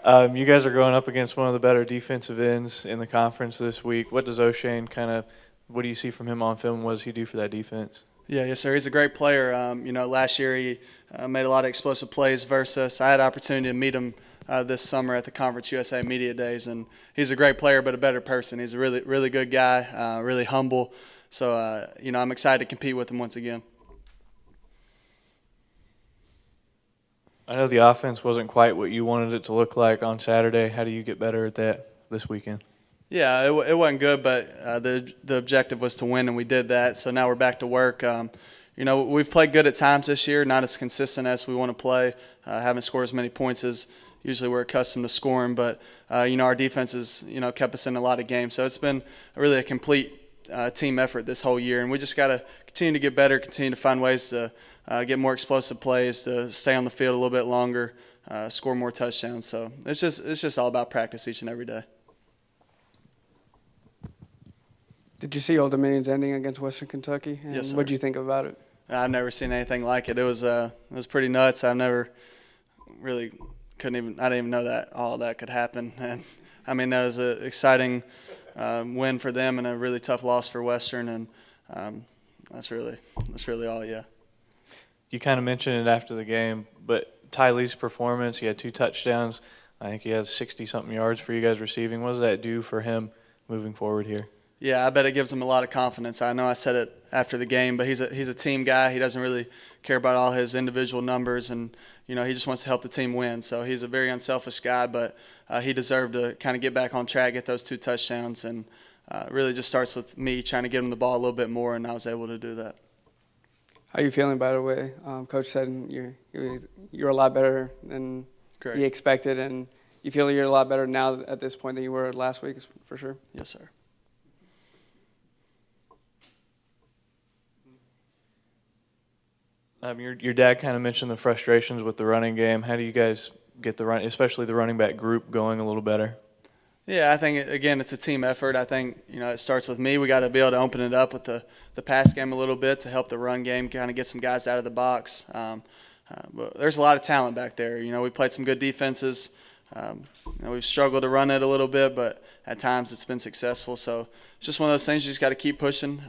You guys are going up against one of the better defensive ends in the conference this week. What does O'Shane what do you see from him on film? What does he do for that defense? Yeah, yes, sir. He's a great player. Last year he made a lot of explosive plays versus us. I had the opportunity to meet him this summer at the Conference USA Media Days, and he's a great player, but a better person. He's a really, really good guy, really humble. So, I'm excited to compete with him once again. I know the offense wasn't quite what you wanted it to look like on Saturday. How do you get better at that this weekend? Yeah, it wasn't good, but the objective was to win, and we did that. So now we're back to work. We've played good at times this year, not as consistent as we want to play. Haven't scored as many points as usually we're accustomed to scoring, but our defense has kept us in a lot of games. So it's been really a complete team effort this whole year, and we just got to continue to get better, continue to find ways to get more explosive plays, to stay on the field a little bit longer, score more touchdowns. So it's just all about practice each and every day. Did you see Old Dominion's ending against Western Kentucky? And Yes, sir. what did you think about it? I've never seen anything like it. It was pretty nuts. I've never really I didn't even know that all that could happen. And I mean, that was an exciting win for them and a really tough loss for Western. And that's really all. Yeah. You kind of mentioned it after the game, but Ty Lee's performance, he had 2 touchdowns. I think he has 60-something yards for you guys receiving. What does that do for him moving forward here? Yeah, I bet it gives him a lot of confidence. I know I said it after the game, but he's a team guy. He doesn't really care about all his individual numbers, and he just wants to help the team win. So he's a very unselfish guy, but he deserved to kind of get back on track, get those 2 touchdowns, and really just starts with me trying to get him the ball a little bit more, and I was able to do that. How are you feeling, by the way? Coach said you're a lot better than Correct. he expected, and you feel you're a lot better now at this point than you were last week, for sure? Yes, sir. Your dad kind of mentioned the frustrations with the running game. How do you guys get especially the running back group, going a little better? Yeah, I think, again, it's a team effort. I think, it starts with me. We got to be able to open it up with the pass game a little bit to help the run game, kind of get some guys out of the box. But there's a lot of talent back there. We played some good defenses. We've struggled to run it a little bit, but at times it's been successful. So it's just one of those things you just got to keep pushing.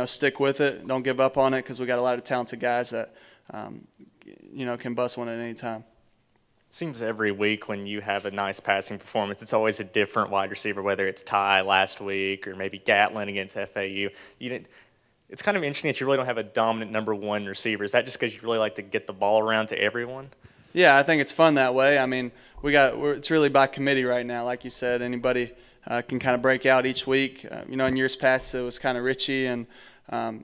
Stick with it. Don't give up on it, because we got a lot of talented guys that, can bust one at any time. Seems every week when you have a nice passing performance, it's always a different wide receiver, whether it's Ty last week or maybe Gatlin against FAU. It's kind of interesting that you really don't have a dominant number 1 receiver. Is that just because you really like to get the ball around to everyone? Yeah, I think it's fun that way. I mean, it's really by committee right now. Like you said, anybody can kind of break out each week. In years past it was kind of Richie, and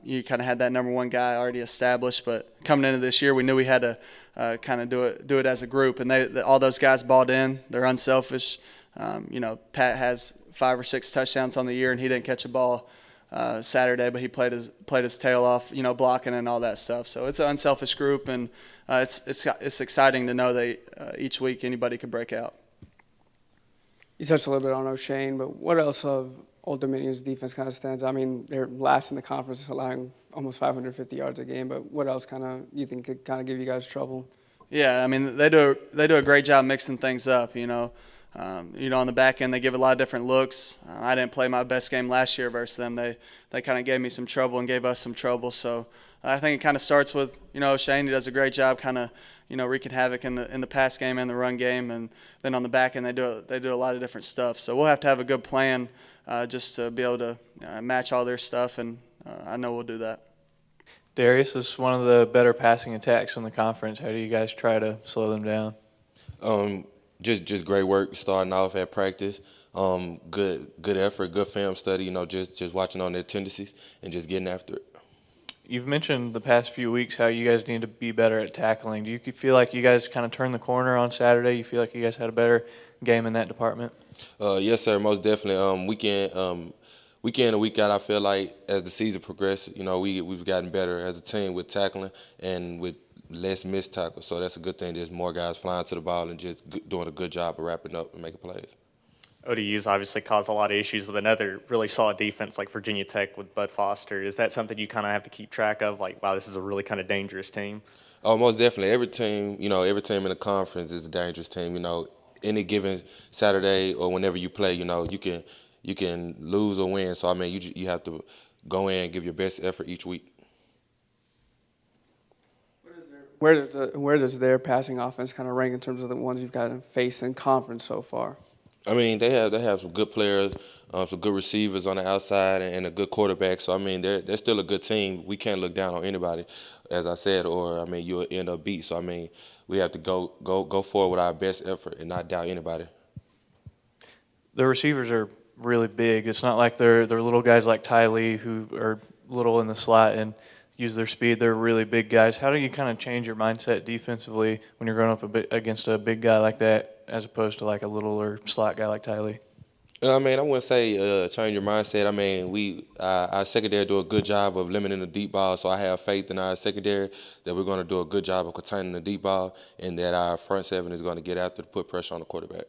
you kind of had that number 1 guy already established. But coming into this year, we knew we had to kind of do it as a group, and all those guys bought in. They're unselfish. Pat has 5 or 6 touchdowns on the year, and he didn't catch a ball Saturday, but he played his tail off, blocking and all that stuff. So it's an unselfish group, and it's exciting to know that each week anybody could break out. You touched a little bit on O'Shane, but what else of Old Dominion's defense kind of stands? I mean, they're last in the conference, allowing almost 550 yards a game, but what else you think could kind of give you guys trouble? Yeah, I mean, they do a great job mixing things up. On the back end, they give a lot of different looks. I didn't play my best game last year versus them. They kind of gave me some trouble and gave us some trouble. So I think it kind of starts with O'Shane. He does a great job kind of wreaking havoc in the pass game and the run game, and then on the back end they do a lot of different stuff. So we'll have to have a good plan just to be able to match all their stuff, and I know we'll do that. Darius is one of the better passing attacks in the conference. How do you guys try to slow them down? Just great work starting off at practice. Good effort, good film study. Just watching on their tendencies and just getting after it. You've mentioned the past few weeks how you guys need to be better at tackling. Do you feel like you guys kind of turned the corner on Saturday? You feel like you guys had a better game in that department? Yes, sir, most definitely. Week in and week out, I feel like as the season progressed, we've gotten better as a team with tackling and with less missed tackles. So that's a good thing. There's more guys flying to the ball and just doing a good job of wrapping up and making plays. ODU's obviously caused a lot of issues with another really solid defense like Virginia Tech with Bud Foster. Is that something you kind of have to keep track of? Like, wow, this is a really kind of dangerous team? Oh, most definitely. Every team in the conference is a dangerous team. any given Saturday or whenever you play, you know, you can lose or win. So I mean, you have to go in and give your best effort each week. Where does their passing offense kind of rank in terms of the ones you've got to face in conference so far? I mean, they have some good players, some good receivers on the outside, and a good quarterback. So I mean, they're still a good team. We can't look down on anybody, as I said, or I mean, you'll end up beat. So I mean, we have to go forward with our best effort and not doubt anybody. The receivers are really big. It's not like they're little guys like Ty Lee who are little in the slot and use their speed. They're really big guys. How do you kind of change your mindset defensively when you're going up against a big guy like that as opposed to like a little or slot guy like Ty Lee? I mean, I wouldn't say change your mindset. I mean, our secondary do a good job of limiting the deep ball, so I have faith in our secondary that we're going to do a good job of containing the deep ball and that our front seven is going to get after to put pressure on the quarterback.